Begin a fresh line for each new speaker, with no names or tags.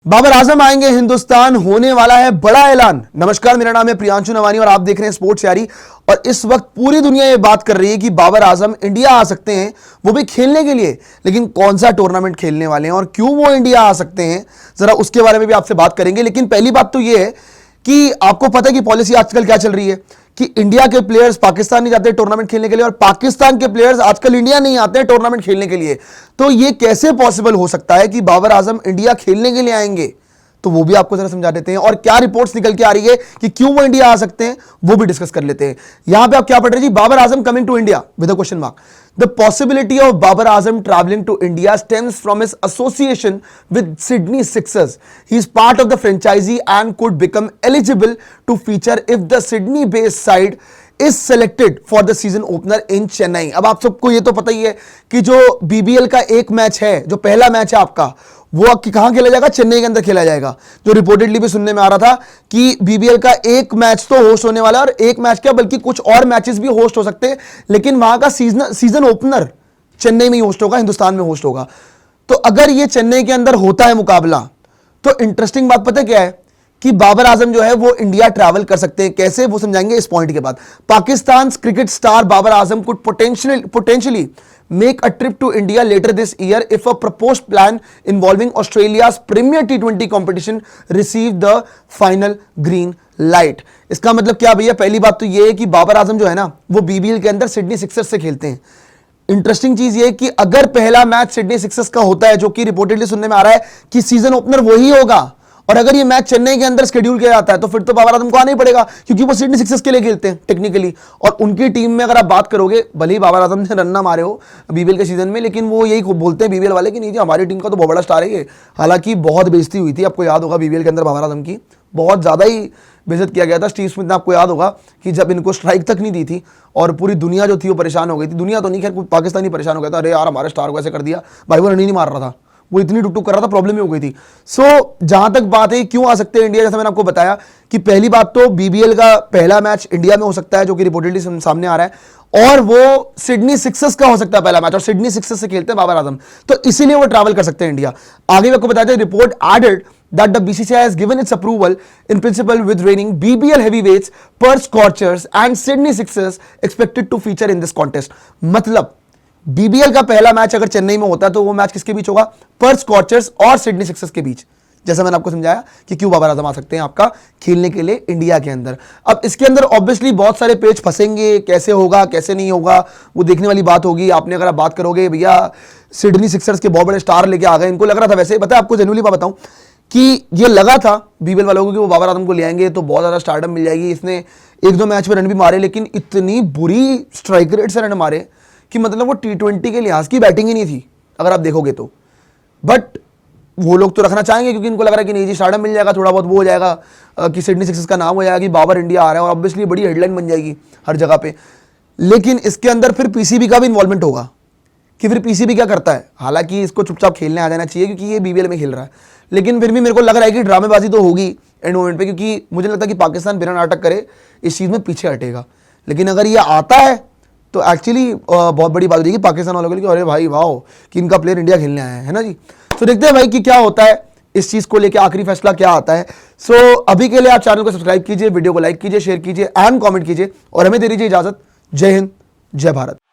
बाबर आजम आएंगे हिंदुस्तान, होने वाला है बड़ा ऐलान। नमस्कार, मेरा नाम है प्रियांशु नवानी और आप देख रहे हैं स्पोर्ट्स यारी। और इस वक्त पूरी दुनिया ये बात कर रही है कि बाबर आजम इंडिया आ सकते हैं, वो भी खेलने के लिए। लेकिन कौन सा टूर्नामेंट खेलने वाले हैं और क्यों वो इंडिया आ सकते हैं, जरा उसके बारे में भी आपसे बात करेंगे। लेकिन पहली बात तो ये है कि आपको पता है कि पॉलिसी आजकल क्या चल रही है कि इंडिया के प्लेयर्स पाकिस्तान नहीं जाते टूर्नामेंट खेलने के लिए और पाकिस्तान के प्लेयर्स आजकल इंडिया नहीं आते हैं टूर्नामेंट खेलने के लिए। तो ये कैसे पॉसिबल हो सकता है कि बाबर आजम इंडिया खेलने के लिए आएंगे, तो वो भी आपको जरा समझा देते हैं। और क्या रिपोर्ट्स निकल के आ रही है कि क्यों वो इंडिया आ सकते हैं, वो भी डिस्कस कर लेते हैं। यहां पे आप क्या पढ़ रहे हैं जी, Babar Azam coming to India with a question mark. The possibility of Babar Azam travelling to India stems from his association with Sydney Sixers. He is part of the franchisee and could become eligible to feature if the Sydney-based side is selected for the season opener in Chennai. अब आप सबको ये तो पता ही है कि जो BBL का एक मैच है, जो पहला मैच है आपका, वो कहां खेला जाएगा, चेन्नई के अंदर खेला जाएगा। जो रिपोर्टेडली भी सुनने में आ रहा था कि BBL का एक मैच तो होस्ट होने वाला है, और एक मैच क्या बल्कि कुछ और मैचेस भी होस्ट हो सकते हैं, लेकिन वहां का सीजन ओपनर चेन्नई में ही होस्ट होगा, हिंदुस्तान में होस्ट होगा। तो अगर ये चेन्नई के अंदर होता है मुकाबला, तो इंटरेस्टिंग बात पता क्या है कि बाबर आजम जो है वो इंडिया ट्रैवल कर सकते हैं। कैसे, वो समझाएंगे इस पॉइंट के बाद। Pakistan cricket star Babar Azam could potentially make a trip to India later this year if a proposed plan involving Australia's premier T20 competition receive the final green light. इसका मतलब क्या भैया, पहली बात तो ये है कि बाबर आजम जो है ना, वो BBL के अंदर सिडनी सिक्सर्स से खेलते हैं। इंटरेस्टिंग चीज ये है कि अगर पहला मैच सिडनी सिक्सर्स का होता है, जो कि रिपोर्टेडली सुनने में आ रहा है कि सीजन ओपनर वही होगा, और अगर ये मैच चेन्नई के अंदर शेड्यूल किया जाता है, तो फिर तो बाबर आजम को आना ही पड़ेगा, क्योंकि वो सिडनी सिक्सर्स के लिए खेलते हैं टेक्निकली। और उनकी टीम में अगर आप बात करोगे, भले ही बाबर आजम ने रन ना मारे हो BBL के सीजन में, लेकिन वो यही बोलते हैं BBL वाले कि नहीं जी, हमारी टीम का तो बहुत बड़ा स्टार है ये। हालांकि बहुत बेइज्जती हुई थी, आपको याद होगा BBL के अंदर बाबर आजम की बहुत ज्यादा ही बेइज्जत किया गया था। स्टीव स्मिथ ने, आपको याद होगा कि जब इनको स्ट्राइक तक नहीं दी थी और पूरी दुनिया जो थी वो परेशान हो गई थी। दुनिया तो नहीं, खैर पाकिस्तानी परेशान हो गया था, अरे यार हमारे स्टार को ऐसे कर दिया, भाई वो रन ही नहीं मार रहा था, वो इतनी टुक कर रहा था, प्रॉब्लम ही हो गई थी। जहां तक बात है क्यों आ सकते हैं इंडिया, जैसा मैंने आपको बताया कि पहली बात तो BBL का पहला मैच इंडिया में हो सकता है, जो कि रिपोर्टेडली सामने आ रहा है, और वो सिडनी सिक्सर्स का हो सकता है पहला मैच, और सिडनी सिक्सर्स से खेलते हैं बाबर आजम, तो इसीलिए वो ट्रैवल कर सकते हैं इंडिया। आगे आपको बताते हैं, report added that the BCCI has given its approval in principle with reigning BBL heavyweights Perth Scorchers and Sydney Sixers expected to feature in this contest. मतलब BBL का पहला मैच अगर चेन्नई में होता है, तो वो मैच किसके बीच होगा, पर्थ स्कॉर्चर्स और सिडनी सिक्सर्स के बीच। जैसा मैंने आपको समझाया कि क्यों बाबर आजम आ सकते हैं आपका खेलने के लिए इंडिया के अंदर। अब इसके अंदर ऑब्वियसली बहुत सारे पेज फंसेंगे, कैसे होगा कैसे नहीं होगा वो देखने वाली बात होगी। आपने अगर आप बात करोगे भैया सिडनी सिक्सर्स के बहुत बड़े स्टार लेके आ गए, इनको लग रहा था, वैसे पता है आपको जेन्युइनली बात बताऊं कि ये लगा था BBL वालों को कि वो बाबर आजम को ले आएंगे तो बहुत ज़्यादा स्टारडम मिल जाएगी। इसने एक दो मैच में रन भी मारे, लेकिन इतनी बुरी स्ट्राइक रेट से रन मारे कि मतलब वो T20 के लिहाज की बैटिंग ही नहीं थी अगर आप देखोगे तो। बट वो लोग तो रखना चाहेंगे क्योंकि इनको लग रहा है कि नहीं जी स्टारडम मिल जाएगा, थोड़ा बहुत वो हो जाएगा कि सिडनी सिक्सर्स का नाम हो जाएगा कि बाबर इंडिया आ रहा है, और ऑब्वियसली बड़ी हेडलाइन बन जाएगी हर जगह पे। लेकिन इसके अंदर फिर PCB का भी इन्वॉल्वमेंट होगा कि फिर PCB क्या करता है। हालांकि इसको चुपचाप खेलने आ जाना चाहिए क्योंकि ये BBL में खेल रहा है, लेकिन फिर भी मेरे को लग रहा है कि ड्रामेबाजी तो होगी एंड मोमेंट पे, क्योंकि मुझे लगता है कि पाकिस्तान बिना नाटक करे इस चीज़ में पीछे हटेगा। लेकिन अगर ये आता है तो एक्चुअली बहुत बड़ी बात हो जाएगी पाकिस्तान वालों के लिए कि अरे भाई वाह कि इनका प्लेयर इंडिया खेलने आया है ना जी। तो देखते हैं भाई कि क्या होता है इस चीज़ को लेकर, आखिरी फैसला क्या आता है। अभी के लिए आप चैनल को सब्सक्राइब कीजिए, वीडियो को लाइक कीजिए, शेयर कीजिए एंड कॉमेंट कीजिए, और हमें दे दीजिए इजाज़त। जय हिंद, जय भारत।